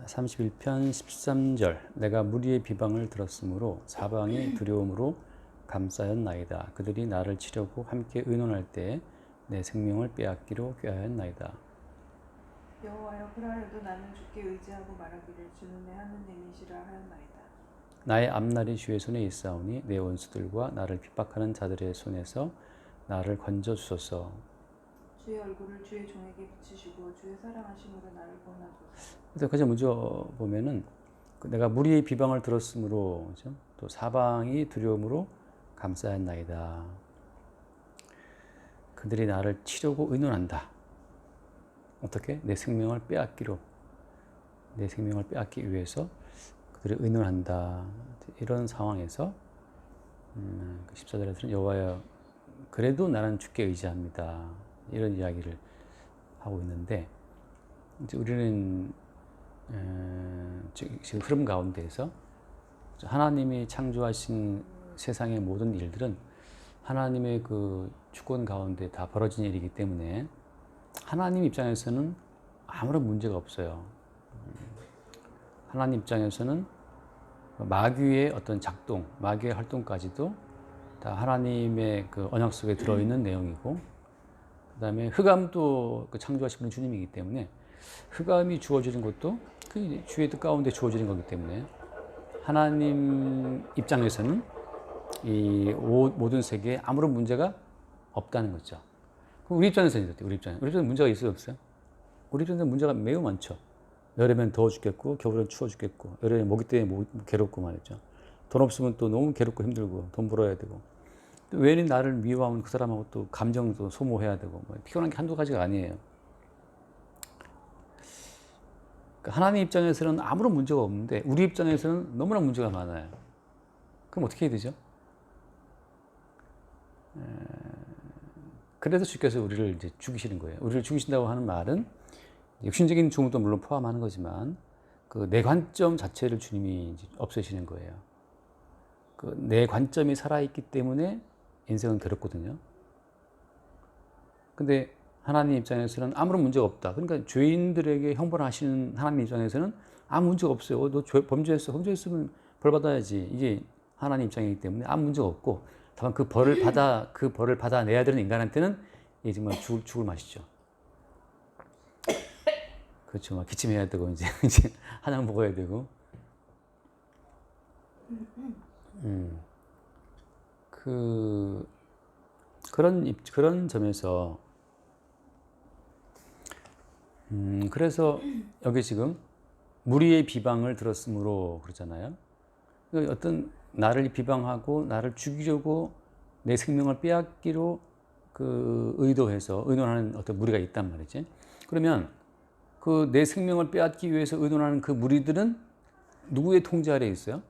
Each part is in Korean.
31편 13절 내가 무리의 비방을 들었으므로 사방이 두려움으로 감싸였나이다. 그들이 나를 치려고 함께 의논할 때 내 생명을 빼앗기로 꾀하였나이다. 여호와여, 그러하여도 나는 주께 의지하고 말하기를 주는 내 하느님이시라 하였나이다. 나의 앞날이 주의 손에 있사오니 내 원수들과 나를 핍박하는 자들의 손에서 나를 건져 주소서. 주의 얼굴을 주의 종에게 비추시고 주의 사랑하심으로 나를 구원하소서. 그래서 그저 먼저 보면은 내가 무리의 비방을 들었으므로, 그렇죠? 또 사방이 두려움으로 감싸였나이다. 그들이 나를 치려고 의논한다. 어떻게? 내 생명을 빼앗기 위해서 그들이 의논한다. 이런 상황에서 14절에서는 여호와여, 그래도 나는 주께 의지합니다. 이런 이야기를 하고 있는데, 이제 우리는 지금 흐름 가운데에서 하나님이 창조하신 세상의 모든 일들은 하나님의 그 주권 가운데 다 벌어진 일이기 때문에 하나님 입장에서는 아무런 문제가 없어요. 하나님 입장에서는 마귀의 어떤 작동, 마귀의 활동까지도 다 하나님의 그 언약 속에 들어있는 내용이고, 그 다음에 흑암도 그 창조하신 분은 주님이기 때문에 흑암이 주어지는 것도 그 주의 뜻 가운데 주어지는 거기 때문에 하나님 입장에서는 이 모든 세계에 아무런 문제가 없다는 거죠. 그럼 우리 입장에서는 어때요? 우리 입장에서 문제가 있어요, 없어요? 우리 입장에서 문제가 매우 많죠. 여름엔 더워 죽겠고, 겨울엔 추워 죽겠고, 여름에 모기 때문에 괴롭고 말이죠. 돈 없으면 또 너무 괴롭고 힘들고, 돈 벌어야 되고, 또 외인이 나를 미워하면 그 사람하고 또 감정도 소모해야 되고, 뭐 피곤한 게 한두 가지가 아니에요. 그러니까 하나님 입장에서는 아무런 문제가 없는데, 우리 입장에서는 너무나 문제가 많아요. 그럼 어떻게 해야 되죠? 그래서 주께서 우리를 이제 죽이시는 거예요. 우리를 죽이신다고 하는 말은 육신적인 죽음도 물론 포함하는 거지만 그 내 관점 자체를 주님이 이제 없애시는 거예요. 그 내 관점이 살아있기 때문에 인생은 괴롭거든요. 근데 하나님 입장에서는 아무런 문제가 없다. 그러니까 죄인들에게 형벌을 하시는 하나님 입장에서는 아무 문제가 없어요. 너 범죄했으면 벌 받아야지. 이게 하나님 입장이기 때문에 아무 문제가 없고, 다만 그 벌을 받아내야 되는 인간한테는 이게 정말 죽을 맛이죠. 그렇죠. 막 기침해야 되고, 이제 한약 먹어야 되고. 그런 점에서, 그래서 여기 지금 무리의 비방을 들었으므로 그러잖아요. 어떤 나를 비방하고 나를 죽이려고 내 생명을 빼앗기로 그 의논하는 어떤 무리가 있단 말이지. 그러면 그 내 생명을 빼앗기 위해서 의논하는 그 무리들은 누구의 통제 아래에 있어요?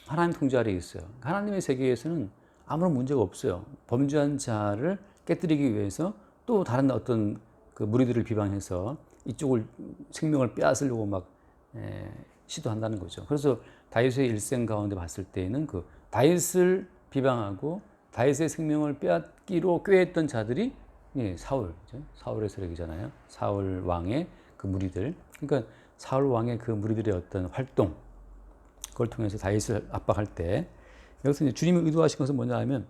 하나님 통제 아래에 있어요. 하나님의 세계에서는 아무런 문제가 없어요. 범죄한 자를 깨뜨리기 위해서 또 다른 어떤 그 무리들을 비방해서 이쪽을 생명을 빼앗으려고 막 시도한다는 거죠. 그래서 다윗의 일생 가운데 봤을 때에는 그 다윗을 비방하고 다윗의 생명을 빼앗기로 꾀했던 자들이 사울의 세력이잖아요. 사울 왕의 그 무리들. 그러니까 사울 왕의 그 무리들의 어떤 활동, 그걸 통해서 다윗을 압박할 때, 여기서 이제 주님이 의도하신 것은 뭐냐 하면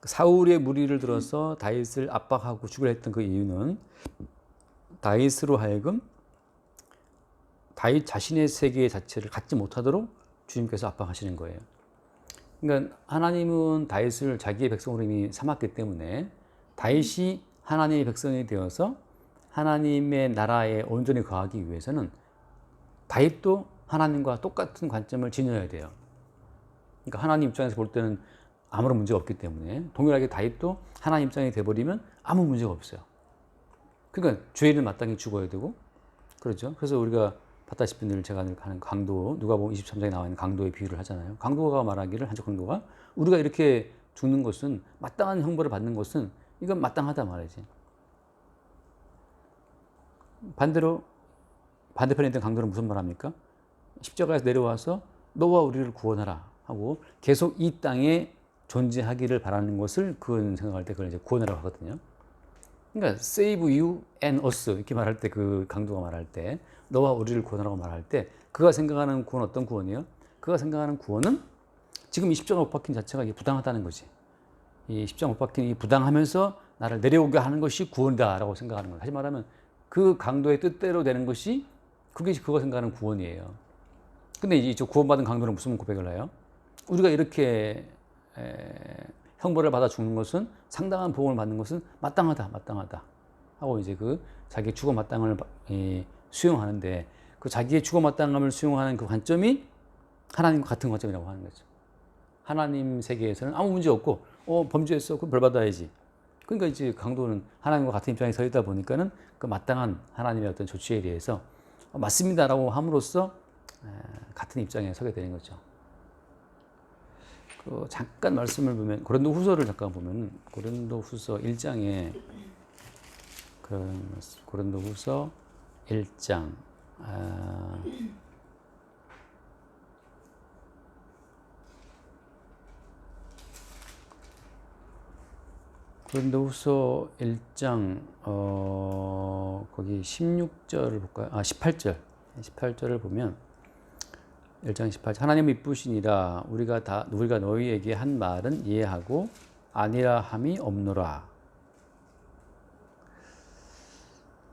사울의 무리를 들어서 다윗을 압박하고 죽으려 했던 그 이유는 다윗으로 하여금 다윗 자신의 세계 자체를 갖지 못하도록 주님께서 압박하시는 거예요. 그러니까 하나님은 다윗을 자기의 백성으로 이미 삼았기 때문에 다윗이 하나님의 백성이 되어서 하나님의 나라에 온전히 거하기 위해서는 다윗도 하나님과 똑같은 관점을 지녀야 돼요. 그러니까 하나님 입장에서 볼 때는 아무런 문제가 없기 때문에 동일하게 다윗도 하나님 입장이 돼버리면 아무 문제가 없어요. 그러니까 죄를 마땅히 죽어야 되고, 그렇죠. 그래서 우리가 봤다시피 늘 제가 하는 강도, 누가복음 23장에 나와 있는 강도의 비유를 하잖아요. 강도가 말하기를, 한쪽 강도가 우리가 이렇게 죽는 것은, 마땅한 형벌을 받는 것은 이건 마땅하다 말이지. 반대편에 있던 강도는 무슨 말 합니까? 십자가에서 내려와서 너와 우리를 구원하라 하고 계속 이 땅에 존재하기를 바라는 것을 그건 생각할 때 그걸 이제 구원이라고 하거든요. 그러니까 save you and us 이렇게 말할 때 그 강도가 말할 때 너와 우리를 구원하라고 말할 때 그가 생각하는 구원 어떤 구원이에요? 그가 생각하는 구원은 지금 이 십자가 못 박힌 자체가 이게 부당하다는 거지. 이 십자가 못 박힌 이 부당하면서 나를 내려오게 하는 것이 구원이다라고 생각하는 거예요. 다시 말하면 그 강도의 뜻대로 되는 것이 그게 그가 생각하는 구원이에요. 근데 이제 구원받은 강도는 무슨 고백을 해요? 우리가 이렇게 형벌을 받아 죽는 것은 상당한 보응을 받는 것은 마땅하다 하고 이제 그 자기의 주거 마땅을 수용하는데 그 자기의 주거 마땅함을 수용하는 그 관점이 하나님과 같은 관점이라고 하는 거죠. 하나님 세계에서는 아무 문제 없고 범죄했어 그럼 벌 받아야지. 그러니까 이제 강도는 하나님과 같은 입장에 서 있다 보니까는 그 마땅한 하나님의 어떤 조치에 대해서 맞습니다라고 함으로써 같은 입장에 서게 되는 거죠. 그 잠깐 말씀을 보면 고린도후서를 잠깐 보면 고린도후서 1장에 고린도후서 1장 고린도후서 1장 거기 16절을 볼까요? 18절을 보면 1장 18절 하나님은 이쁘시니라 우리가 너희에게 한 말은 이해하고 아니라 함이 없노라.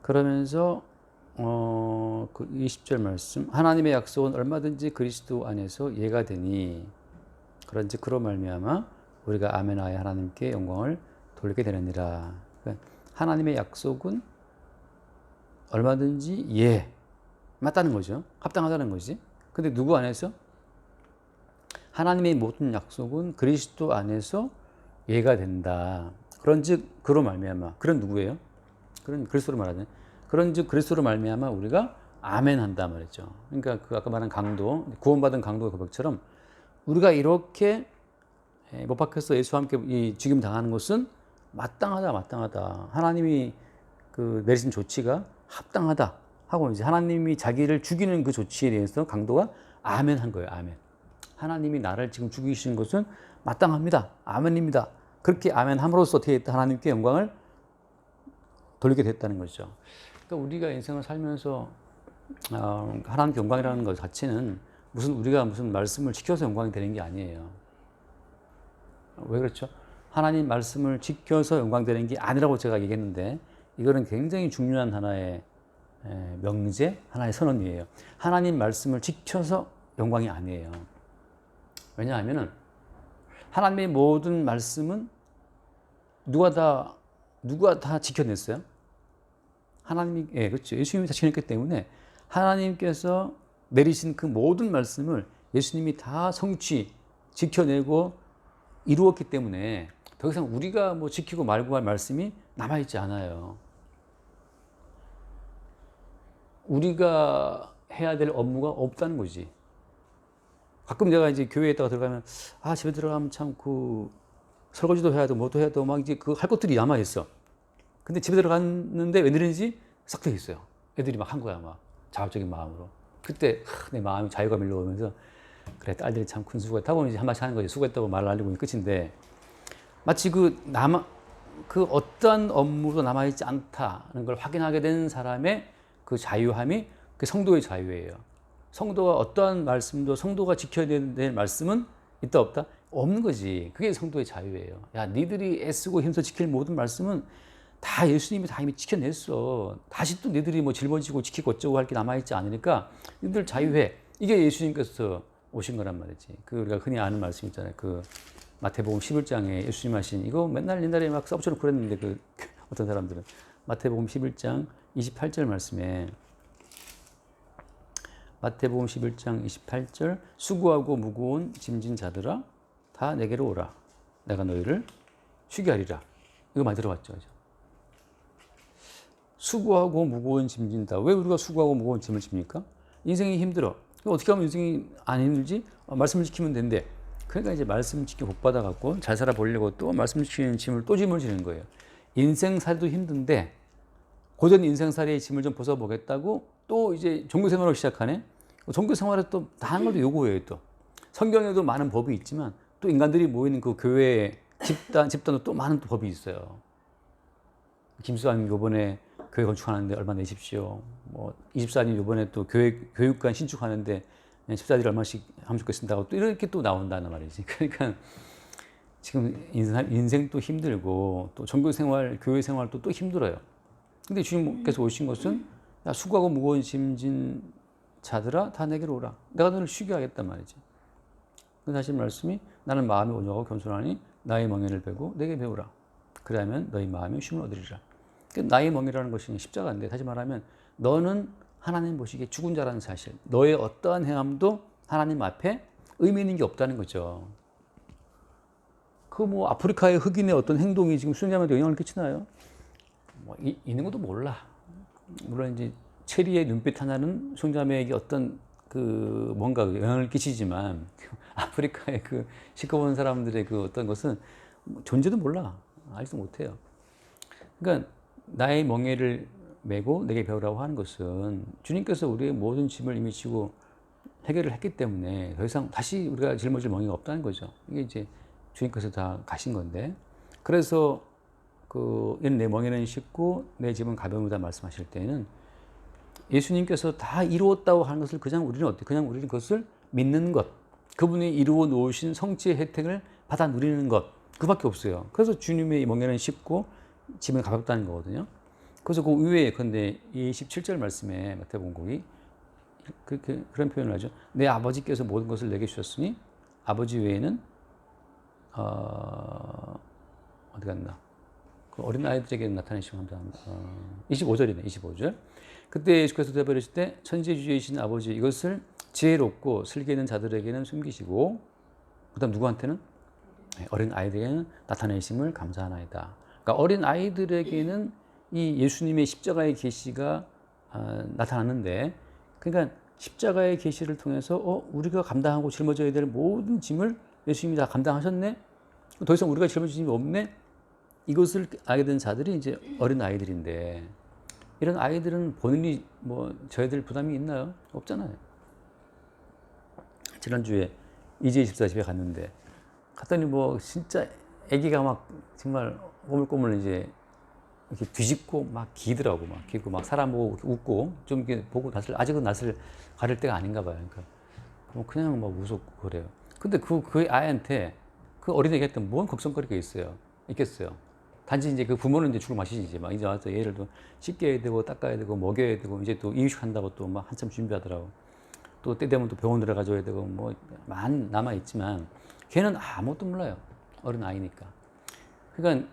그러면서 그 20절 말씀 하나님의 약속은 얼마든지 그리스도 안에서 이해가 되니 그런즉 그로 말미암아 우리가 아멘하여 하나님께 영광을 돌리게 되느니라. 그러니까 하나님의 약속은 얼마든지 예 맞다는 거죠. 합당하다는 거지. 근데 누구 안에서? 하나님의 모든 약속은 그리스도 안에서 예가 된다. 그런즉 그로 말미암아 그런 누구예요? 그런 그리스도로 말하잖아요. 그런즉 그리스도로 말미암아 우리가 아멘한다 말했죠. 그러니까 그 아까 말한 강도 구원받은 강도의 고백처럼 우리가 이렇게 못 박혀서 예수와 함께 이 죽임 당하는 것은 마땅하다. 하나님이 그 내리신 조치가 합당하다 하고 이제 하나님이 자기를 죽이는 그 조치에 대해서 강도가 아멘한 거예요. 아멘. 하나님이 나를 지금 죽이신 것은 마땅합니다. 아멘입니다. 그렇게 아멘함으로써 어떻게 했다? 하나님께 영광을 돌리게 됐다는 거죠. 그러니까 우리가 인생을 살면서 하나님께 영광이라는 것 자체는 우리가 무슨 말씀을 지켜서 영광이 되는 게 아니에요. 왜 그렇죠? 하나님 말씀을 지켜서 영광되는 게 아니라고 제가 얘기했는데 이거는 굉장히 중요한 하나의 명제, 하나의 선언이에요. 하나님 말씀을 지켜서 영광이 아니에요. 왜냐하면은 하나님의 모든 말씀은 누가 다 지켜냈어요? 하나님이, 그렇죠. 예수님이 다 지켜냈기 때문에 하나님께서 내리신 그 모든 말씀을 예수님이 다 성취, 지켜내고 이루었기 때문에 더 이상 우리가 뭐 지키고 말고 할 말씀이 남아있지 않아요. 우리가 해야 될 업무가 없다는 거지. 가끔 내가 이제 교회에다가 들어가면 집에 들어가면 참 그 설거지도 해야 되고 뭐도 해야 되고 막 이제 그 할 것들이 남아 있어. 근데 집에 들어갔는데 웬일인지 싹 돼 있어요. 애들이 막 한 거야 막 자발적인 마음으로. 그때 내 마음이 자유가 밀려오면서 그래 딸들이 참 큰 수고했다 하고 이제 한마디 하는 거지. 수고했다고 말을 하려고 끝인데 마치 그 어떠한 업무도 남아있지 않다는 걸 확인하게 된 사람의 그 자유함이 그 성도의 자유예요. 성도가 어떠한 말씀도 성도가 지켜야 될 말씀은 있다 없다? 없는 거지. 그게 성도의 자유예요. 야, 니들이 애쓰고 힘써 지킬 모든 말씀은 다 예수님이 다 이미 지켜냈어. 다시 또 니들이 뭐 짊어지고 지키고 어쩌고 할 게 남아있지 않으니까 니들 자유해. 이게 예수님께서 오신 거란 말이지. 그 우리가 흔히 아는 말씀 있잖아요. 그 마태복음 11장에 예수님 하신 이거 맨날 옛날에 막 써붙여놓고 그랬는데 그 어떤 사람들은 마태복음 11장 28절 말씀에 마태복음 11장 28절 수고하고 무거운 짐진 자들아 다 내게로 오라 내가 너희를 쉬게 하리라. 이거 많이 들어봤죠. 그죠? 수고하고 무거운 짐진다. 왜 우리가 수고하고 무거운 짐을 집니까? 인생이 힘들어. 어떻게 하면 인생이 안 힘들지? 말씀을 지키면 된대. 그러니까 이제 말씀 지키고 복 받아갖고 잘 살아보려고 또 말씀 지키는 짐을 또 짐을 지는 거예요. 인생살이도 힘든데 고전 인생살이의 짐을 좀 벗어보겠다고 또 이제 종교생활을 시작하네. 종교생활에 또 다른 걸 요구해요. 또 성경에도 많은 법이 있지만 또 인간들이 모이는 그 교회 집단도 또 많은 또 법이 있어요. 김수환 요번에 교회 건축하는데 얼마 내십시오. 뭐 이집사님 요번에 또 교육관 신축하는데 집사들이 얼마씩 하면 좋겠습니다. 또 이렇게 또 나온다는 말이지. 그러니까 지금 인생도 힘들고 또 종교 생활, 교회 생활도 또 힘들어요. 근데 주님께서 오신 것은 야, 수고하고 무거운 짐진 자들아 다 내게로 오라. 내가 너를 쉬게 하겠단 말이지. 그래서 하신 말씀이 나는 마음이 온유하고 겸손하니 나의 멍에를 베고 내게 배우라. 그러면 너희 마음이 쉼을 얻으리라. 나의 멍이라는 것이 십자가인데 다시 말하면 너는 하나님 보시기에 죽은 자라는 사실, 너의 어떠한 행함도 하나님 앞에 의미 있는 게 없다는 거죠. 그 뭐 아프리카의 흑인의 어떤 행동이 지금 순자한테 영향을 끼치나요? 뭐 있는 것도 몰라. 물론 이제 체리의 눈빛 하나는 순자매에게 어떤 그 뭔가 영향을 끼치지만 아프리카의 그 시커먼 사람들의 그 어떤 것은 존재도 몰라. 알지도 못해요. 그러니까 나의 멍에를 메고 내게 배우라고 하는 것은 주님께서 우리의 모든 짐을 이미 지고 해결을 했기 때문에 더 이상 다시 우리가 짊어질 멍에가 없다는 거죠. 이게 이제 주님께서 다 가신 건데, 그래서 이는 내 멍에는 쉽고 내 짐은 가벼우다 말씀하실 때는 예수님께서 다 이루었다고 하는 것을 그냥 우리는 그것을 믿는 것, 그분이 이루어 놓으신 성취의 혜택을 받아 누리는 것, 그밖에 없어요. 그래서 주님의 멍에는 쉽고 짐은 가볍다는 거거든요. 그래서 그 이외에 근데 27절 말씀에 마태복음 거기 그런 표현을 하죠. 내 아버지께서 모든 것을 내게 주셨으니 아버지 외에는 어디 갔나? 그 어린 아이들에게 나타내시면 합니다. 25절이네, 25절. 그때 예수께서 대답하실 때 천지주이신 아버지 이것을 지혜롭고 슬기 있는 자들에게는 숨기시고 그다음 누구한테는? 어린 아이들에게는 나타내심을 감사하나이다. 그러니까 어린 아이들에게는 이 예수님의 십자가의 계시가 나타났는데, 그러니까 십자가의 계시를 통해서 우리가 감당하고 짊어져야 될 모든 짐을 예수님이 다 감당하셨네. 더 이상 우리가 짊어질 짐이 없네. 이것을 알게 된 자들이 이제 어린 아이들인데, 이런 아이들은 본인이 뭐 저희들 부담이 있나요? 없잖아요. 지난주에 이재희 집사 집에 갔더니 뭐 진짜 아기가 막 정말 꼬물꼬물 이제 이렇게 뒤집고 막 기더라고. 막 기고 막 사람 보고 웃고 좀 이렇게 보고 아직은 낯을 가릴 때가 아닌가 봐요. 그러니까 뭐 그냥 막 웃었고 그래요. 근데 그 아이한테 그 어린애가 했던 뭔 걱정거리가 있겠어요. 단지 이제 그 부모는 이제 주로 마시지. 막 이제 와서 얘를 또 씻게 해야 되고 닦아야 되고 먹여야 되고 이제 또 이유식 한다고 또 막 한참 준비하더라고. 또 때 되면 또 병원 들어가줘야 되고 뭐 많이 남아 있지만 걔는 아무것도 몰라요. 어린 아이니까. 그러니까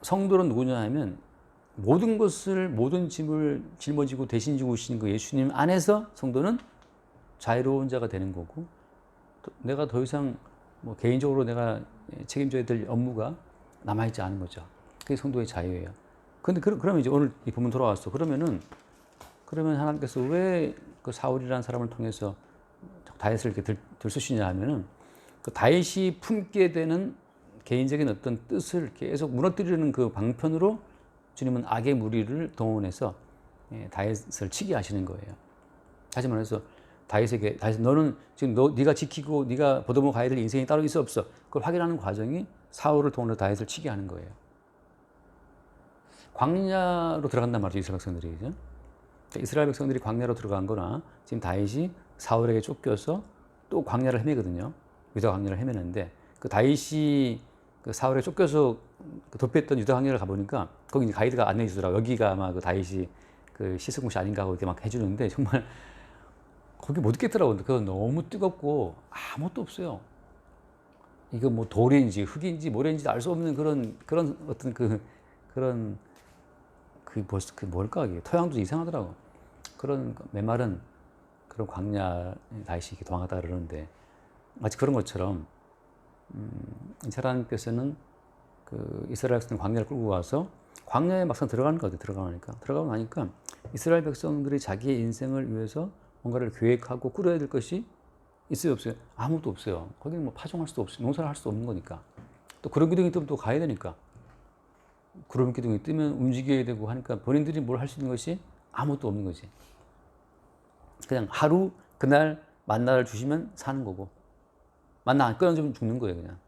성도는 누구냐 하면 모든 짐을 짊어지고 대신 지고 오신 그 예수님 안에서 성도는 자유로운 자가 되는 거고, 내가 더 이상 뭐 개인적으로 내가 책임져야 될 업무가 남아있지 않은 거죠. 그게 성도의 자유예요. 근데 그러면 이제 오늘 이 본문 돌아왔어. 그러면 하나님께서 왜 그 사울이라는 사람을 통해서 다윗을 이렇게 들쑤시냐 하면은 그 다윗이 품게 되는 개인적인 어떤 뜻을 계속 무너뜨리는 그 방편으로 주님은 악의 무리를 동원해서 다윗을 치게 하시는 거예요. 다시 말해서 다윗 너는 지금 네가 지키고 네가 보도모 가야 될 인생이 따로 있어 없어? 그걸 확인하는 과정이 사울을 통해서 다윗을 치게 하는 거예요. 광야로 들어간단 말이죠, 이스라엘 백성들이. 그죠? 이스라엘 백성들이 광야로 들어간 거나 지금 다윗이 사울에게 쫓겨서 또 광야를 헤매거든요. 유다 광야를 헤매는데 그 다윗이 그 사울에 쫓겨서 도피했던 유다 광야를 가보니까 거기 이제 가이드가 안내해 주더라고요. 여기가 아마 그 다윗이 그 씻은 곳이 아닌가 하고 이렇게 막 해주는데 정말 거기 못 있겠더라고요. 그거 너무 뜨겁고 아무것도 없어요. 이거 뭐 돌인지 흙인지 모래인지 알 수 없는 그런 어떤 그런 뭘까? 토양도 이상하더라고. 그런 메마른 그런 광야 다윗이 이렇게 도망갔다 그러는데 마치 그런 것처럼 하나님께서는 그 이스라엘 백성 광야를 끌고 와서 광야에 막상 들어가는 거죠. 들어가고 나니까 이스라엘 백성들이 자기의 인생을 위해서 뭔가를 계획하고 꾸려야 될 것이 있어요, 없어요? 아무것도 없어요. 거기는 뭐 파종할 수도 없어요. 농사를 할 수도 없는 거니까. 또 구름 기둥이 뜨면 또 가야 되니까. 구름 기둥이 뜨면 움직여야 되고 하니까 본인들이 뭘 할 수 있는 것이 아무것도 없는 거지. 그냥 하루 그날 만나를 주시면 사는 거고, 만나 안 끊어주면 죽는 거예요. 그냥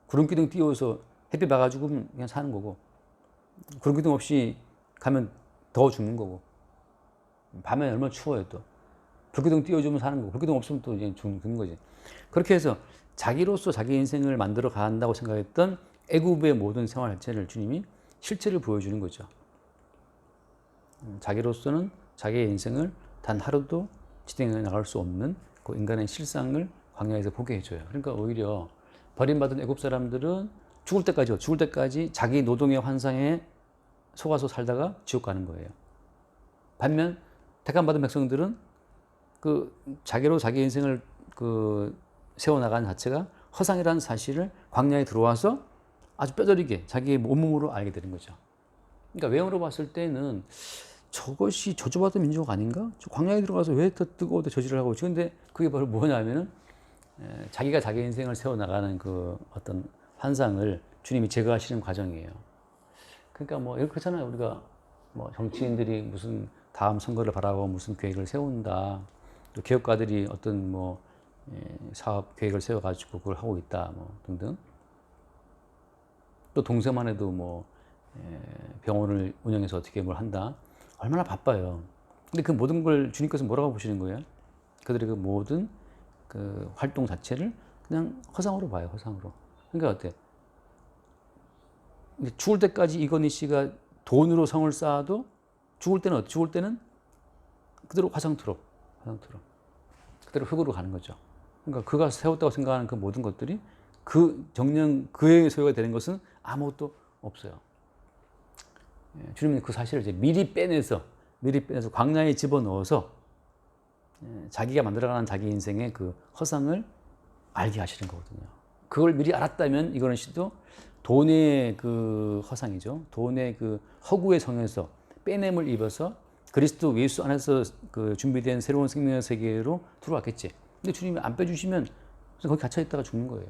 구름 기둥 띄워서 햇빛 봐가지고 그냥 사는 거고, 불기둥 없이 가면 더 죽는 거고, 밤에 얼마나 추워요 또. 불기둥 띄워주면 사는 거고, 불기둥 없으면 또 이제 죽는 거지. 그렇게 해서 자기로서 자기 인생을 만들어 간다고 생각했던 애굽의 모든 생활 자체를 주님이 실체를 보여주는 거죠. 자기로서는 자기의 인생을 단 하루도 진행해 나갈 수 없는 그 인간의 실상을 광야에서 보게 해줘요. 그러니까 오히려 버림받은 애굽 사람들은 죽을 때까지 자기 노동의 환상에 속아서 살다가 지옥 가는 거예요. 반면 택함받은 백성들은 그 자기로 자기 인생을 그 세워나가는 자체가 허상이라는 사실을 광야에 들어와서 아주 뼈저리게 자기의 온몸으로 알게 되는 거죠. 그러니까 외형으로 봤을 때는 저것이 저주받은 민족 아닌가? 저 광야에 들어가서 왜 더 뜨거워 저지를 하고 있지? 근데 그게 바로 뭐냐면은 자기가 자기 인생을 세워나가는 그 어떤 환상을 주님이 제거하시는 과정이에요. 그러니까 뭐 이렇게 하잖아요. 우리가 뭐 정치인들이 무슨 다음 선거를 바라고 무슨 계획을 세운다. 또 기업가들이 어떤 뭐 사업 계획을 세워가지고 그걸 하고 있다. 뭐 등등. 또 동생만 해도 뭐 병원을 운영해서 어떻게 뭘 한다. 얼마나 바빠요. 근데 그 모든 걸 주님께서 뭐라고 보시는 거예요? 그들의 그 모든 그 활동 자체를 그냥 허상으로 봐요. 허상으로. 그러니까 어때? 죽을 때까지 이건희 씨가 돈으로 성을 쌓아도 죽을 때는 어때? 죽을 때는 그대로 화상투로 그대로 흙으로 가는 거죠. 그러니까 그가 세웠다고 생각하는 그 모든 것들이 그 정녕 그의 소유가 되는 것은 아무것도 없어요. 주님은 그 사실을 이제 미리 빼내서 광야에 집어넣어서 자기가 만들어가는 자기 인생의 그 허상을 알게 하시는 거거든요. 그걸 미리 알았다면 이거는 씨도 돈의 그 허상이죠. 돈의 그 허구의 성에서 빼냄을 입어서 그리스도 예수 안에서 그 준비된 새로운 생명의 세계로 들어왔겠지. 근데 주님이 안 빼주시면 거기 갇혀 있다가 죽는 거예요.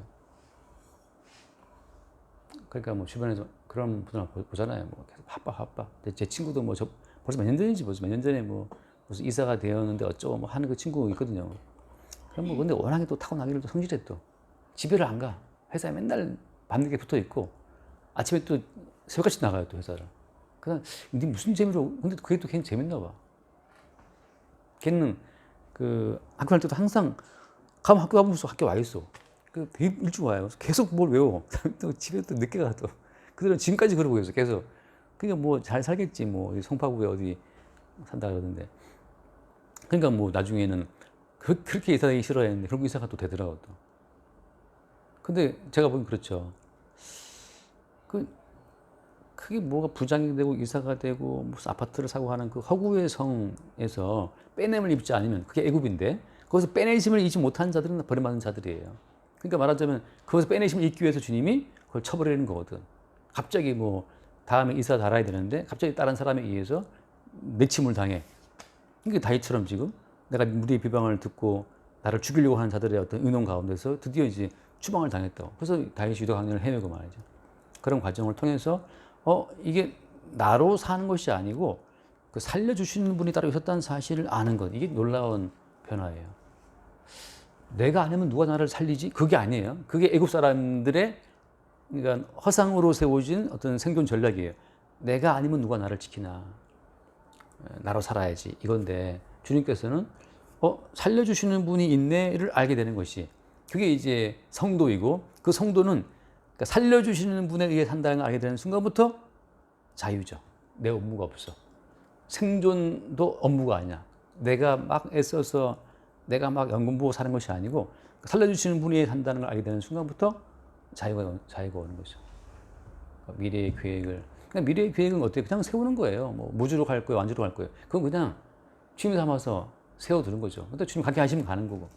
그러니까 뭐 주변에서 그런 분들 보잖아요. 뭐 계속 바빠. 제 친구도 뭐 저 벌써 몇 년 전인지 몇 년 전에 뭐 무슨 이사가 되었는데 어쩌고 뭐 하는 그 친구 있거든요. 그럼 뭐 근데 워낙에 또 타고나기를 또 성실해 또 집에를 안 가. 회사에 맨날 밤늦게 붙어 있고 아침에 또 새벽같이 나가요 또 회사를. 그냥 니 무슨 재미로 근데 그게 또 걔는 재밌나 봐. 걔는 그 학교 갈 때도 항상 가면 학교 가면 학교 와 있어. 그 되게 일찍 와요. 계속 뭘 외워. 또 집에 또 늦게 가 또. 그들은 지금까지 그러고 있어. 계속. 그러니까 뭐 잘 살겠지. 뭐 송파구에 어디 산다 그러던데. 그러니까 뭐 나중에는 그렇게 이사 가기 싫어했는데 결국 이사가 또 되더라고 또. 근데 제가 보기엔 그렇죠. 그게 뭐가 부장이 되고 이사가 되고 무슨 아파트를 사고 하는 그 허구의 성에서 빼냄을 입지 않으면 그게 애굽인데 거기서 빼내심을 잊지 못한 자들은 버림받은 자들이에요. 그러니까 말하자면 거기서 빼내심을 잊기 위해서 주님이 그걸 쳐버리는 거거든. 갑자기 뭐 다음에 이사 달아야 되는데 갑자기 다른 사람에 의해서 내침을 당해. 이게 다윗처럼 지금 내가 무리의 비방을 듣고 나를 죽이려고 하는 자들의 어떤 의논 가운데서 드디어 이제 추방을 당했다고. 그래서 다윗이 유다 강령을 헤매고 말이죠. 그런 과정을 통해서 이게 나로 사는 것이 아니고 그 살려주시는 분이 따로 있었다는 사실을 아는 것. 이게 놀라운 변화예요. 내가 아니면 누가 나를 살리지? 그게 아니에요. 그게 애굽 사람들의 그러니까 허상으로 세워진 어떤 생존 전략이에요. 내가 아니면 누가 나를 지키나. 나로 살아야지. 이건데 주님께서는 살려주시는 분이 있네를 알게 되는 것이 그게 이제 성도이고 그 성도는 그러니까 살려주시는 분에 의해 산다는 걸 알게 되는 순간부터 자유죠. 내 업무가 없어. 생존도 업무가 아니야. 내가 막 애써서 내가 막 연금 보고 사는 것이 아니고 살려주시는 분이 의해 산다는 걸 알게 되는 순간부터 자유가 오는 거죠. 미래의 계획을. 그냥 미래의 계획은 어때요? 그냥 세우는 거예요. 뭐 무주로 갈 거예요, 완주로 갈 거예요. 그건 그냥 취미 삼아서 세워두는 거죠. 근데 주님 가게 하시면 가는 거고.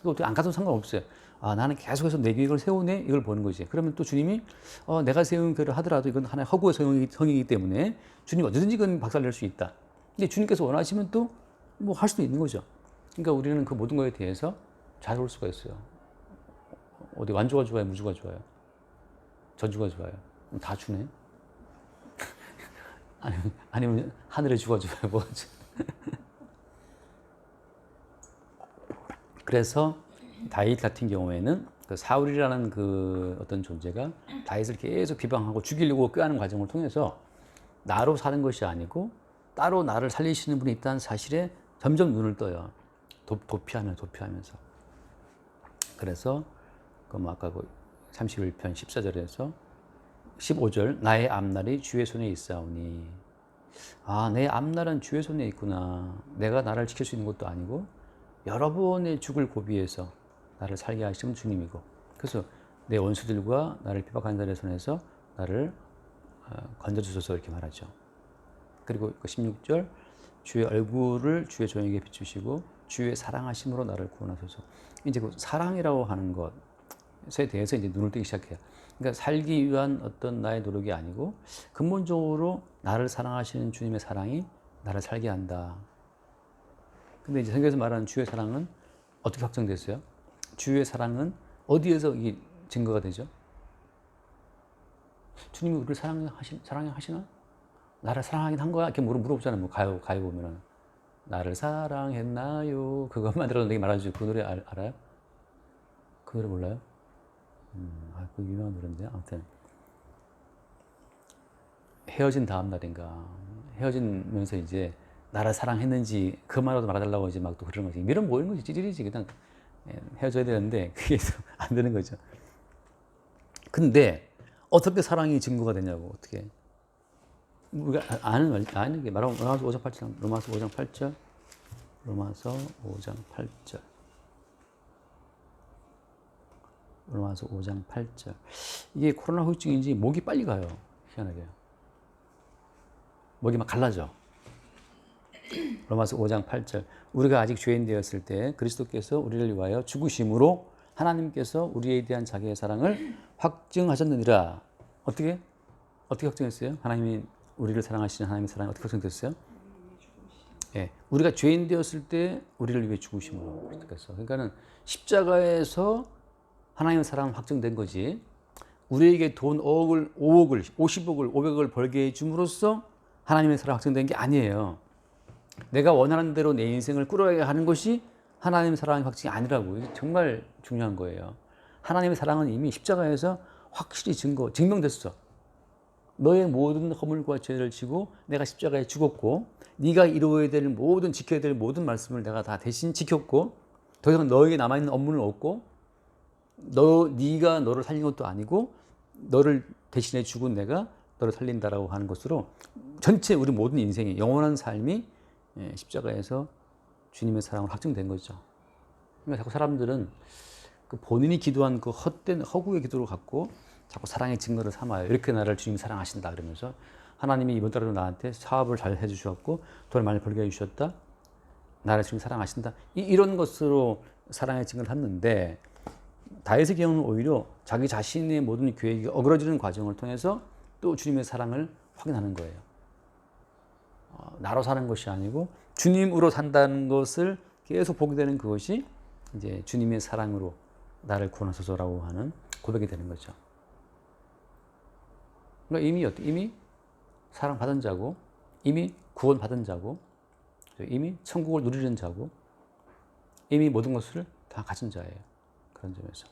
어떻게 안 가도 상관없어요. 나는 계속해서 내 계획을 세우네? 이걸 보는 거지. 그러면 또 주님이 내가 세운 계획을 하더라도 이건 하나의 허구의 성이기 때문에 주님 언제든지 그건 박살낼 수 있다. 근데 주님께서 원하시면 또 뭐 할 수도 있는 거죠. 그러니까 우리는 그 모든 것에 대해서 자유로울 수가 있어요. 어디 완주가 좋아요? 무주가 좋아요? 전주가 좋아요? 다 주네? 아니면 하늘의 주가 좋아요? 뭐가 좋아요? 그래서 다윗 같은 경우에는 그 사울이라는 그 어떤 존재가 다윗을 계속 비방하고 죽이려고 꾀하는 과정을 통해서 나로 사는 것이 아니고 따로 나를 살리시는 분이 있다는 사실에 점점 눈을 떠요. 도피하면서. 그래서 아까 31편 14절에서 15절 나의 앞날이 주의 손에 있사오니 내 앞날은 주의 손에 있구나. 내가 나를 지킬 수 있는 것도 아니고 여러 번의 죽을 고비에서 나를 살게 하시는 주님이고 그래서 내 원수들과 나를 비박하는 자들의 손에서 나를 건져주소서 이렇게 말하죠. 그리고 16절 주의 얼굴을 주의 종에게 비추시고 주의 사랑하심으로 나를 구원하소서. 이제 그 사랑이라고 하는 것에 대해서 이제 눈을 뜨기 시작해요. 그러니까 살기 위한 어떤 나의 노력이 아니고 근본적으로 나를 사랑하시는 주님의 사랑이 나를 살게 한다. 근데 이제 성경에서 말하는 주의 사랑은 어떻게 확정됐어요? 주의 사랑은 어디에서 이게 증거가 되죠? 주님이 우리를 사랑하시나? 나를 사랑하긴 한 거야? 이렇게 물어보잖아요. 뭐 가요 보면은 나를 사랑했나요? 그것만 들어도 되게 말하죠. 그 노래 알아요? 그 노래 몰라요? 그 유명한 노래인데 아무튼 헤어진 다음 날인가 헤어지면서 이제 나를 사랑했는지 그만으로도 말해달라고 이제 막 또 그러는 거지. 미련 모이는 거지. 찌질이지. 그냥 헤어져야 되는데 그게 안 되는 거죠. 근데 어떻게 사랑이 증거가 되냐고 어떻게 우리가 아는 게 말하면 로마서 5장 8절 로마서 5장 8절 로마서 5장 8절 로마서 5장 8절 이게 코로나 후유증인지 목이 빨리 가요. 희한하게 목이 막 갈라져. 로마서 5장 8절 우리가 아직 죄인 되었을 때 그리스도께서 우리를 위하여 죽으심으로 하나님께서 우리에 대한 자기의 사랑을 확증하셨느니라. 어떻게 확증했어요? 하나님이 우리를 사랑하시는 하나님의 사랑이 어떻게 확증됐어요? 예, 우리가 죄인 되었을 때 우리를 위해 죽으심으로 그리스도께서. 그러니까는 십자가에서 하나님의 사랑은 확정된 거지. 우리에게 돈 5억을 50억을 500억을 벌게 해줌으로써 하나님의 사랑 확정된 게 아니에요. 내가 원하는 대로 내 인생을 꾸려가게 하는 것이 하나님의 사랑의 확증이 아니라고. 이게 정말 중요한 거예요. 하나님의 사랑은 이미 십자가에서 확실히 증명됐어. 너의 모든 허물과 죄를 지고 내가 십자가에 죽었고 네가 이루어야 될 모든 지켜야 될 모든 말씀을 내가 다 대신 지켰고 더 이상 너에게 남아있는 업무는 없고 네가 너를 살린 것도 아니고 너를 대신해 죽은 내가 너를 살린다라고 하는 것으로 전체 우리 모든 인생이 영원한 삶이 십자가에서 주님의 사랑으로 확증된 거죠. 그러니까 자꾸 사람들은 그 본인이 기도한 그 헛된 허구의 기도를 갖고 자꾸 사랑의 증거를 삼아요. 이렇게 나를 주님이 사랑하신다 그러면서 하나님이 이번 달에도 나한테 사업을 잘 해주셨고 돈을 많이 벌게 해주셨다. 나를 주님이 사랑하신다. 이런 것으로 사랑의 증거를 했는데 다윗의 경우는 오히려 자기 자신의 모든 계획이 어그러지는 과정을 통해서 또 주님의 사랑을 확인하는 거예요. 나로 사는 것이 아니고 주님으로 산다는 것을 계속 보게 되는 그것이 이제 주님의 사랑으로 나를 구원하소서라고 하는 고백이 되는 거죠. 그러니까 이미 사랑받은 자고 이미 구원받은 자고 이미 천국을 누리는 자고 이미 모든 것을 다 가진 자예요. 그런 점에서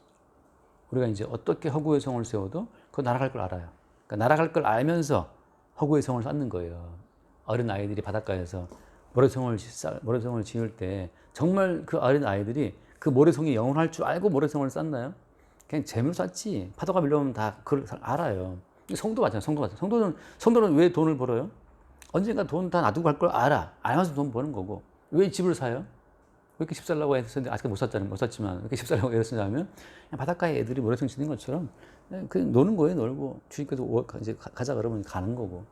우리가 이제 어떻게 허구의 성을 세워도 그 날아갈 걸 알아요. 그러니까 날아갈 걸 알면서 허구의 성을 쌓는 거예요. 어린 아이들이 바닷가에서 모래성을 지을 때 정말 그 어린 아이들이 그 모래성이 영원할 줄 알고 모래성을 쌓나요? 그냥 재미로 쌓지. 파도가 밀려오면 다 그걸 알아요. 성도 마찬가지예요. 성도는 왜 돈을 벌어요? 언젠가 돈 다 놔두고 갈 걸 알면서 돈 버는 거고. 왜 집을 사요? 왜 이렇게 집 살라고 했었는데 아직 못 샀지만 왜 이렇게 집 살라고 했었냐면 그냥 바닷가에 애들이 모래성 짓는 것처럼 그냥 노는 거예요. 놀고 주님께서 이제 가자 그러면 가는 거고.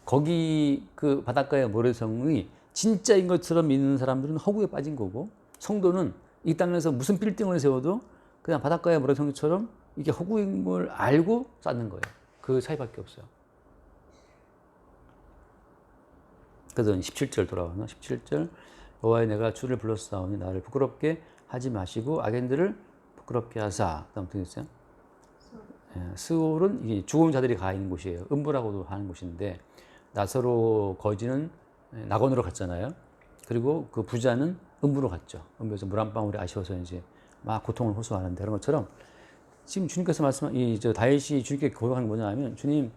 거기 그 바닷가의 모래성이 진짜인 것처럼 믿는 사람들은 허구에 빠진 거고 성도는 이 땅에서 무슨 빌딩을 세워도 그냥 바닷가의 모래성처럼 이게 허구인 걸 알고 쌓는 거예요. 그 차이밖에 없어요. 그래서 17절 돌아가나 17절 여호와의 내가 주를 불렀사오니 나를 부끄럽게 하지 마시고 악인들을 부끄럽게 하사. 그다음 어떻게 됐어요? 스올은 이게 죽은 자들이 가 있는 곳이에요. 음부라고도 하는 곳인데 나사로 거지는 낙원으로 갔잖아요. 그리고 그 부자는 음부로 갔죠. 음부에서 물 한 방울이 아쉬워서 이제 막 고통을 호소하는데 그런 것처럼 지금 주님께서 다윗이 주님께 고백하는 게 뭐냐면 주님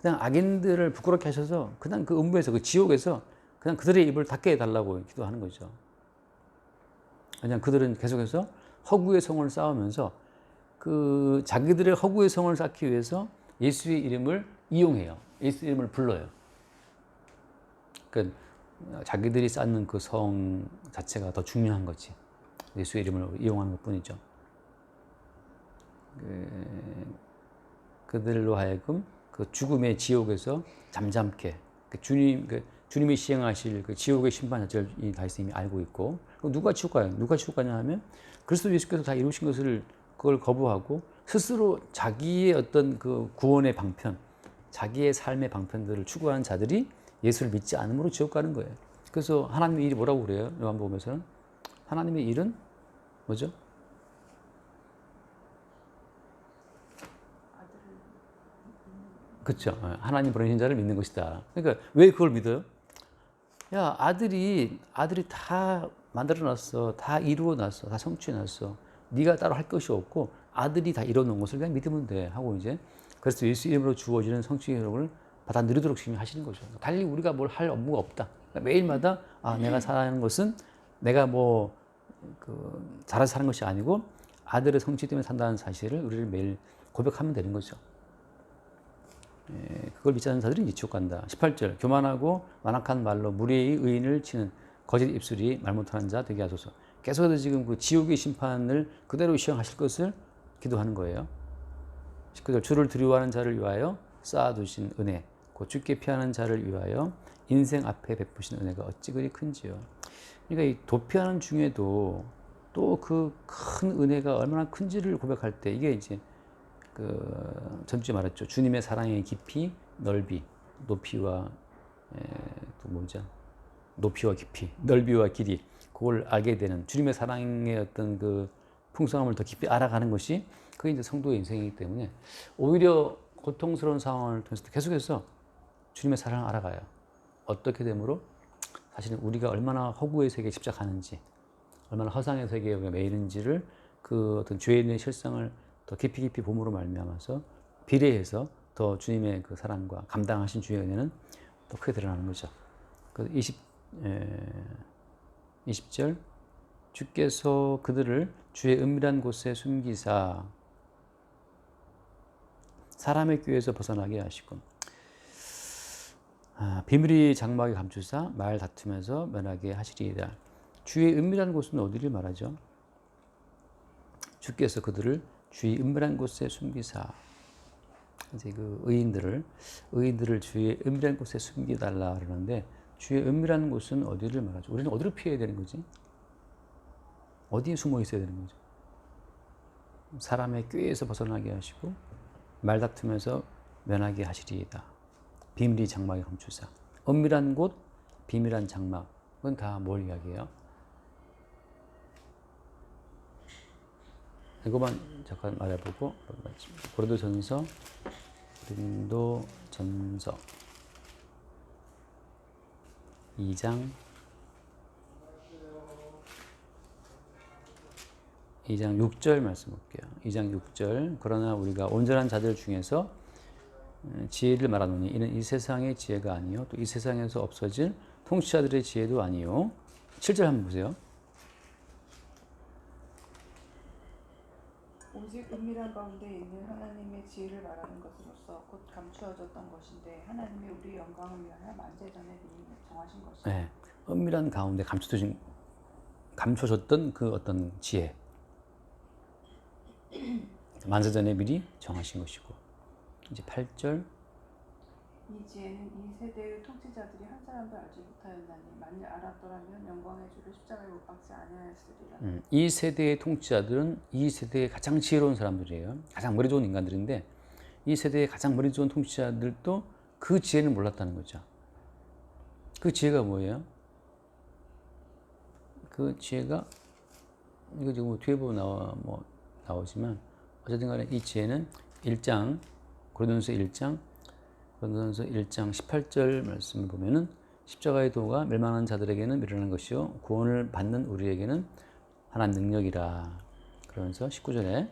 그냥 악인들을 부끄럽게 하셔서 그냥 그 음부에서 그 지옥에서 그냥 그들의 입을 닫게 해달라고 기도하는 거죠. 그냥 그들은 계속해서 허구의 성을 쌓으면서 그 자기들의 허구의 성을 쌓기 위해서 예수의 이름을 이용해요. 예수 이름을 불러요. 그러니까 자기들이 쌓는 그 성 자체가 더 중요한 거지. 예수의 이름을 이용하는 것뿐이죠. 그들로 하여금 그 죽음의 지옥에서 잠잠케 주님이 시행하실 그 지옥의 심판 자체를 이 다윗이 이미 알고 있고 누가 지옥 가요? 누가 지옥 가냐 하면 그리스도 예수께서 다 이루신 것을 그걸 거부하고 스스로 자기의 어떤 그 구원의 방편, 자기의 삶의 방편들을 추구하는 자들이 예수를 믿지 않음으로 지옥 가는 거예요. 그래서 하나님의 일이 뭐라고 그래요? 요한복음에서는 하나님의 일은 뭐죠? 그렇죠. 하나님 보내신 자를 믿는 것이다. 그러니까 왜 그걸 믿어요? 야, 아들이 다 만들어놨어, 다 이루어놨어, 다 성취해놨어. 네가 따로 할 것이 없고 아들이 다 이뤄놓은 것을 그냥 믿으면 돼 하고 이제 그래서 예수 이름으로 주어지는 성취의 흐름을 받아 누리도록 지금 하시는 거죠. 달리 우리가 뭘 할 업무가 없다. 그러니까 매일마다 내가 사는 것은 내가 잘해서 사는 것이 아니고 아들의 성취 때문에 산다는 사실을 우리를 매일 고백하면 되는 거죠. 그걸 믿지 않는 자들이 지옥 간다. 18절 교만하고 완악한 말로 무리의 의인을 치는 거짓 입술이 말 못하는 자 되게 하소서. 계속해서 지금 그 지옥의 심판을 그대로 시행하실 것을 기도하는 거예요. 19절 주를 두려워하는 자를 위하여 쌓아두신 은혜 곧 주께 피하는 자를 위하여 인생 앞에 베푸신 은혜가 어찌 그리 큰지요. 그러니까 이 도피하는 중에도 또 그 큰 은혜가 얼마나 큰지를 고백할 때 이게 이제 전주에 말했죠. 주님의 사랑의 깊이, 넓이, 높이와 높이와 깊이, 넓이와 길이 그걸 알게 되는 주님의 사랑의 어떤 그 풍성함을 더 깊이 알아가는 것이 그게 이제 성도의 인생이기 때문에 오히려 고통스러운 상황을 통해서 계속해서 주님의 사랑을 알아가요. 어떻게 되므로 사실은 우리가 얼마나 허구의 세계에 집착하는지, 얼마나 허상의 세계에 우리가 매이는지를 그 어떤 죄인의 실상을 더 깊이 봄으로 말미암아서 비례해서 더 주님의 그 사랑과 감당하신 주의 은혜는 더 크게 드러나는 거죠. 그 20절 주께서 그들을 주의 은밀한 곳에 숨기사 사람의 꾀에서 벗어나게 하시고 비밀이 장막에 감추사 말 다투면서 면하게 하시리이다. 주의 은밀한 곳은 어디를 말하죠? 주께서 그들을 주의 은밀한 곳에 숨기사 이제 그 의인들을 주의 은밀한 곳에 숨기달라 그러는데 주의 은밀한 곳은 어디를 말하죠? 우리는 어디로 피해야 되는 거지? 어디에 숨어 있어야 되는 거죠? 사람의 꾀에서 벗어나게 하시고 말다투면서 면하게 하시리이다. 비밀이 장막에 감추사 은밀한 곳, 비밀한 장막은 다 뭘 이야기해요? 이거만 잠깐 말해보고 고린도전서 2장 6절 말씀 볼게요. 2장 6절 그러나 우리가 온전한 자들 중에서 지혜를 말하노니 이는 이 세상의 지혜가 아니요 또 이 세상에서 없어질 통치자들의 지혜도 아니요. 7절 한번 보세요. 오직 은밀한 가운데 있는 하나님의 지혜를 말하는 것으로서 곧 감추어졌던 것인데 하나님이 우리 영광을 위하여 만세전에 미리 정하신 것이다. 네, 은밀한 가운데 감춰졌던 그 어떤 지혜 만세전에 미리 정하신 것이고 이제 8절 이 지혜는 이 세대의 통치자들이 한 사람도 알지 못하였나니 만일 알았더라면 영광의 주를 십자가에 못 박지 아니하였으리라. 이 세대의 통치자들은 이 세대의 가장 지혜로운 사람들이에요. 가장 머리 좋은 인간들인데 이 세대의 가장 머리 좋은 통치자들도 그 지혜는 몰랐다는 거죠. 그 지혜가 뭐예요? 그 지혜가 이거 지금 뒤에 보면 나오지만 어쨌든 간에 이 지혜는 고린도전서 1장 18절 말씀을 보면은 십자가의 도가 멸망하는 자들에게는 미련한 것이요 구원을 받는 우리에게는 하나님 능력이라. 그러면서 19절에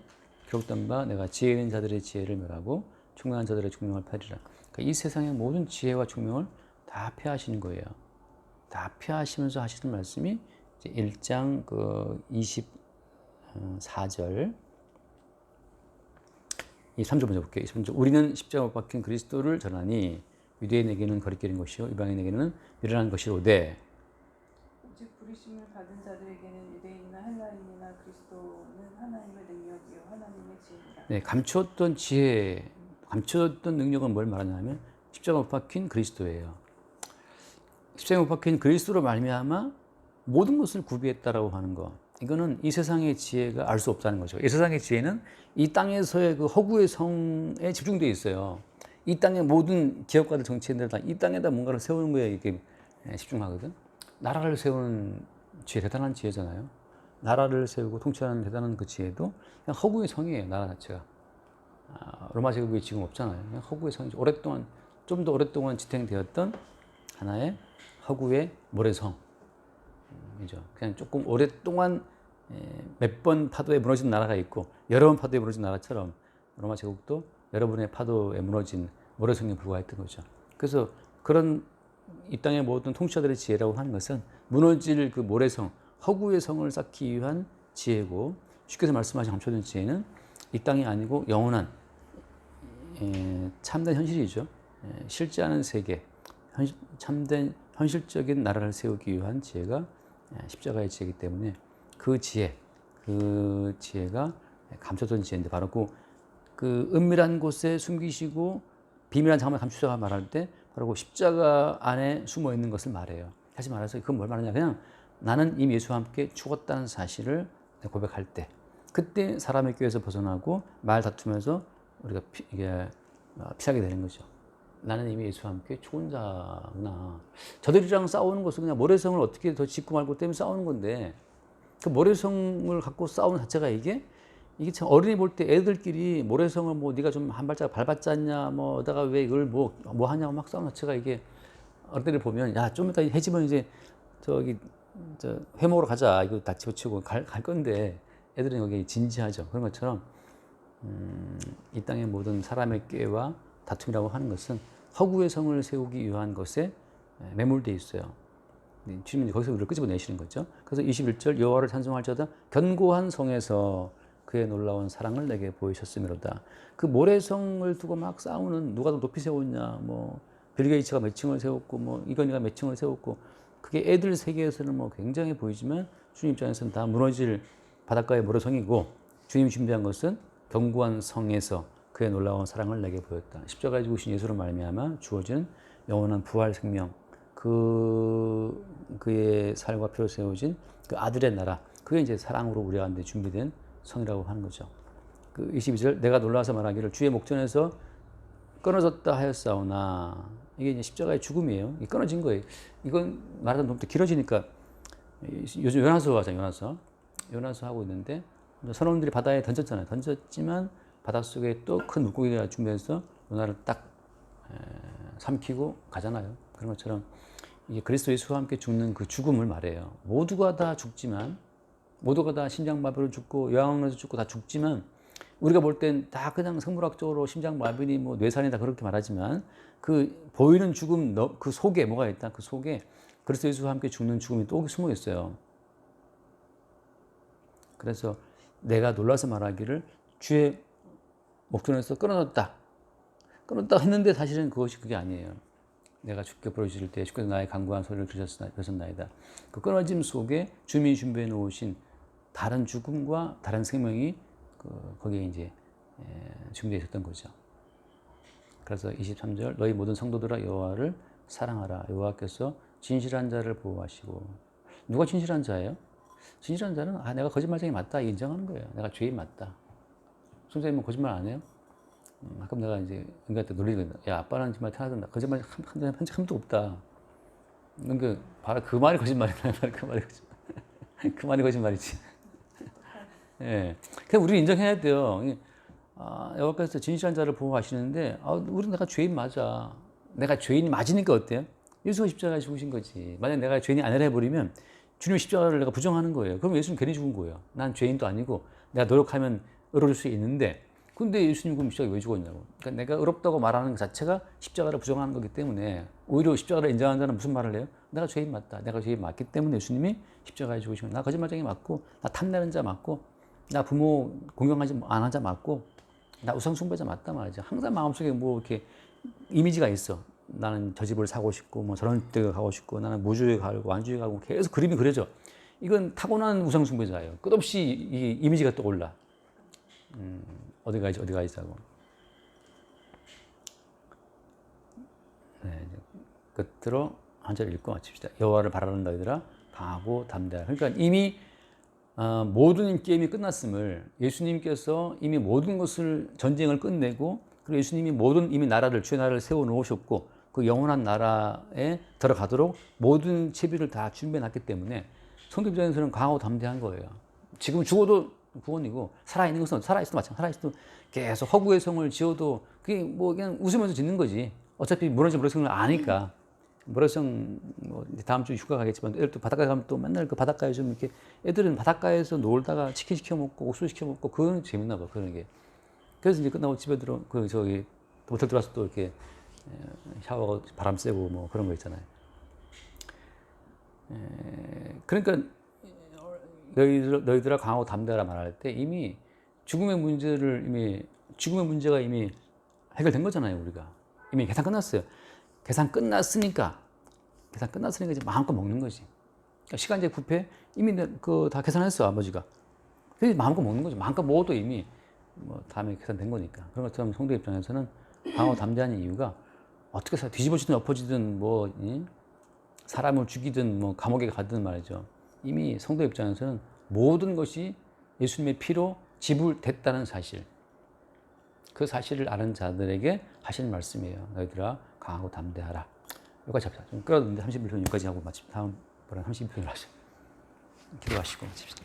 기록된 바 내가 지혜 있는 자들의 지혜를 멸하고 총명한 자들의 총명을 폐하리라. 그러니까 이 세상의 모든 지혜와 총명을 다 폐하시는 거예요. 다 폐하시면서 하시는 말씀이 이제 1장 그 24절 23절 먼저 볼게요. 23절. 우리는 십자가 못 박힌 그리스도를 전하니 유대인에게는 거리끼는 것이요 이방인에게는 미련한 것이로되 오직 부르심을 받은 자들에게는 유대인이나 헬라인이나 그리스도는 하나님의 능력이요 하나님의 지혜니라. 네, 감추었던 지혜, 감추었던 능력은 뭘 말하냐면 십자가 못 박힌 그리스도예요. 십자가 못 박힌 그리스도로 말미암아 모든 것을 구비했다라고 하는 거. 이거는 이 세상의 지혜가 알 수 없다는 거죠. 이 세상의 지혜는 이 땅에서의 그 허구의 성에 집중되어 있어요. 이 땅의 모든 기업가들 정치인들 다 이 땅에다 뭔가를 세우는 거에 이렇게 집중하거든. 나라를 세우는 지혜, 대단한 지혜잖아요. 나라를 세우고 통치하는 대단한 그 지혜도 그냥 허구의 성이에요. 나라 자체가. 로마 제국이 지금 없잖아요. 그냥 허구의 성이죠. 오랫동안, 좀 더 오랫동안 지탱되었던 하나의 허구의 모래성. 이죠. 그냥 조금 오랫동안 몇 번 파도에 무너진 나라가 있고 여러 번 파도에 무너진 나라처럼 로마 제국도 여러분의 파도에 무너진 모래성에 불과했던 거죠. 그래서 그런 이 땅의 모든 통치자들의 지혜라고 하는 것은 무너질 그 모래성, 허구의 성을 쌓기 위한 지혜고 쉽게 해서 말씀하신 감춰진 지혜는 이 땅이 아니고 영원한 참된 현실이죠. 실제하는 세계, 참된 현실적인 나라를 세우기 위한 지혜가 십자가의 지혜이기 때문에 그 지혜가 감춰진 지혜인데 바로 그 은밀한 곳에 숨기시고 비밀한 장막에 감추자가 말할 때 바로 그 십자가 안에 숨어 있는 것을 말해요. 다시 말해서 그건 뭘 말하냐? 그냥 나는 이미 예수와 함께 죽었다는 사실을 고백할 때, 그때 사람의 꾀에서 벗어나고 말 다투면서 우리가 피하게 되는 거죠. 나는 이미 예수와 함께 죽은 자구나. 저들이랑 싸우는 것은 그냥 모래성을 어떻게 더 짚고 말고 때문에 싸우는 건데 그 모래성을 갖고 싸우는 자체가 이게 참 어른이 볼 때 애들끼리 모래성을 뭐 네가 좀 한 발짝 밟았지 않냐 뭐 어다가 왜 이걸 뭐 하냐고 막 싸우는 자체가 이게 어른들이 보면 야 좀 이따 해지면 이제 저기 회 먹으러 가자 이거 다 집어치우고 갈 건데 애들은 여기 진지하죠. 그런 것처럼 이 땅의 모든 사람의 꾀와 다툼이라고 하는 것은 허구의 성을 세우기 위한 것에 매몰되어 있어요. 주님이 거기서 우리를 끄집어내시는 거죠. 그래서 21절 여호와를 찬송할지어다 견고한 성에서 그의 놀라운 사랑을 내게 보이셨음이로다. 그 모래성을 두고 막 싸우는 누가 더 높이 세웠냐 뭐 빌 게이츠가 몇 층을 세웠고 뭐 이건희가 몇 층을 세웠고 그게 애들 세계에서는 뭐 굉장히 보이지만 주님 입장에서는 다 무너질 바닷가의 모래성이고 주님이 준비한 것은 견고한 성에서 그의 놀라운 사랑을 내게 보였다. 십자가에 죽으신 예수로 말미암아 주어진 영원한 부활 생명, 그의 살과 피로 세워진 그 아들의 나라, 그게 이제 사랑으로 우리 가운데 준비된 성이라고 하는 거죠. 그 22절 내가 놀라서 말하기를 주의 목전에서 끊어졌다 하였사오나 이게 이제 십자가의 죽음이에요. 이게 끊어진 거예요. 이건 말하다 보면 또 길어지니까 요즘 요나서 하잖아요. 요나서 하고 있는데 선원들이 바다에 던졌잖아요. 던졌지만 바닷속에 또 큰 물고기가 준비해서 요나를 딱 삼키고 가잖아요. 그런 것처럼 이게 그리스도 예수와 함께 죽는 그 죽음을 말해요. 모두가 다 죽지만 모두가 다 심장마비로 죽고 요양원에서 죽고 다 죽지만 우리가 볼 땐 다 그냥 생물학적으로 심장마비니 뭐 뇌산이다 그렇게 말하지만 그 보이는 죽음 그 속에 뭐가 있다. 그 속에 그리스도 예수와 함께 죽는 죽음이 또 숨어 있어요. 그래서 내가 놀라서 말하기를 주의 목전에서 끊어졌다 했는데 사실은 그게 아니에요. 내가 주께 부르실 때 주께서 나의 간구한 소리를 들으셨나이다. 그 끊어짐 속에 주님이 준비해 놓으신 다른 죽음과 다른 생명이 거기에 이제 준비되어 있었던 거죠. 그래서 23절 너희 모든 성도들아 여호와를 사랑하라. 여호와께서 진실한 자를 보호하시고 누가 진실한 자예요? 진실한 자는 내가 거짓말쟁이 맞다 인정하는 거예요. 내가 죄인 맞다. 선생님은 거짓말 안 해요? 가끔 내가 이제 은가한테 놀리거든. 야 아빠는 정말 태어나서 거짓말 한도 없다. 그러니까 바로 그 말이 거짓말이다. 그 말이 거짓말이지. 예. 그냥 우리는 인정해야 돼요. 여호와께서 진실한 자를 보호하시는데 우리는 내가 죄인 맞아. 내가 죄인이 맞으니까 어때요? 예수가 십자가에 죽으신 거지. 만약 내가 죄인이 아니라 해버리면 주님의 십자가를 내가 부정하는 거예요. 그럼 예수는 괜히 죽은 거예요. 난 죄인도 아니고 내가 노력하면 의로울 수 있는데 근데 예수님 그럼 십자가에 왜 죽었냐고. 그러니까 내가 의롭다고 말하는 것 자체가 십자가를 부정하는 거기 때문에 오히려 십자가를 인정하는 자는 무슨 말을 해요? 내가 죄인 맞다. 내가 죄인 맞기 때문에 예수님이 십자가에 죽으신 거야. 나 거짓말쟁이 맞고, 나 탐내는 자 맞고, 나 부모 공경하지 안 하는 자 맞고, 나 우상 숭배자 맞다 말이죠. 항상 마음속에 뭐 이렇게 이미지가 있어. 나는 저 집을 사고 싶고, 뭐 저런 데 가고 싶고, 나는 무주에 가고 완주에 가고 계속 그림이 그려져. 이건 타고난 우상 숭배자예요. 끝없이 이 이미지가 떠올라. 어디 가야지 하고. 네, 끝으로 한 절 읽고 마칩시다. 여호와를 바라는 너희들아 강하고 담대하라. 그러니까 이미 모든 게임이 끝났음을 예수님께서 이미 모든 것을 전쟁을 끝내고 그리고 예수님이 모든 이미 나라를 주의 나라를 세워 놓으셨고 그 영원한 나라에 들어가도록 모든 채비를 다 준비해 놨기 때문에 성도 입장에서는 강하고 담대한 거예요. 지금 죽어도 구원이고 살아있는 것은 살아있어도 마찬가지. 살아있어도 계속 허구의 성을 지어도 그게 뭐 그냥 웃으면서 짓는 거지. 어차피 무너진 모래성을 아니까. 모래성 뭐 다음 주 휴가 가겠지만 애들 또 바닷가에 가면 또 맨날 그 바닷가에 좀 이렇게 애들은 바닷가에서 놀다가 치킨 시켜 먹고 옥수수 시켜 먹고 그건 재밌나 봐 그런 게. 그래서 이제 끝나고 집에 들어 그 저기 호텔 들어와서 또 이렇게 샤워하고 바람 쐬고 뭐 그런 거 있잖아요. 그러니까 너희들아 강하고 담대하라 말할 때 이미 죽음의 문제가 이미 해결된 거잖아요. 우리가 이미 계산 끝났어요. 계산 끝났으니까 이제 마음껏 먹는 거지. 그러니까 시간제 부패 이미 그 다 계산했어 아버지가. 그래서 마음껏 먹는 거지. 마음껏 먹어도 이미 뭐 다음에 계산된 거니까. 그런 것처럼 성도 입장에서는 강하고 담대한 이유가 어떻게 해서 뒤집어지든 엎어지든 뭐 사람을 죽이든 뭐 감옥에 가든 말이죠. 이미 성도 입장에서는 모든 것이 예수님의 피로 지불됐다는 사실. 그 사실을 아는 자들에게 하시는 말씀이에요. 너희들아 강하고 담대하라. 여기까지 합시다. 좀 끌어들는데 31분 여기까지 하고 마칩니다. 다음번에 32분을 하시죠. 기도하시고 마칩시다.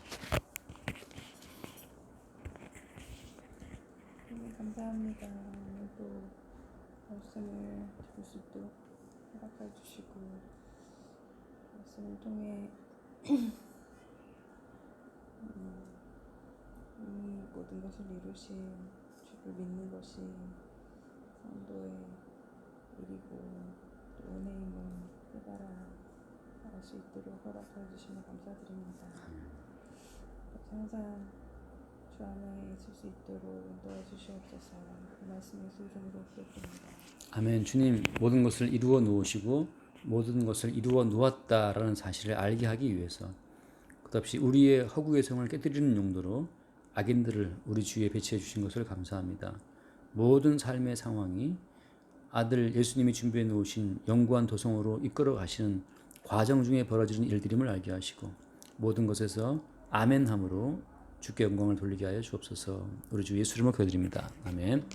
네, 감사합니다. 오늘도 말씀을 들을 수 있도록 허락해 주시고 말씀을 통해 이 모든 것을 이루신 주를 믿는 것이 성도의 일이고 또 은혜임을 깨달아 알 수 있도록 허락해 주시면 감사드립니다. 항상 주 안에 있을 수 있도록 인도해 주시옵소서. 그 말씀 예수 이름으로 기도드립니다. 아멘. 주님 모든 것을 이루어 놓으시고 모든 것을 이루어 놓았다라는 사실을 알게 하기 위해서 끝없이 우리의 허구의 성을 깨뜨리는 용도로 악인들을 우리 주위에 배치해 주신 것을 감사합니다. 모든 삶의 상황이 아들 예수님이 준비해 놓으신 영구한 도성으로 이끌어 가시는 과정 중에 벌어지는 일들임을 알게 하시고 모든 것에서 아멘함으로 주께 영광을 돌리게 하여 주옵소서. 우리 주 예수 이름으로 기도드립니다. 아멘.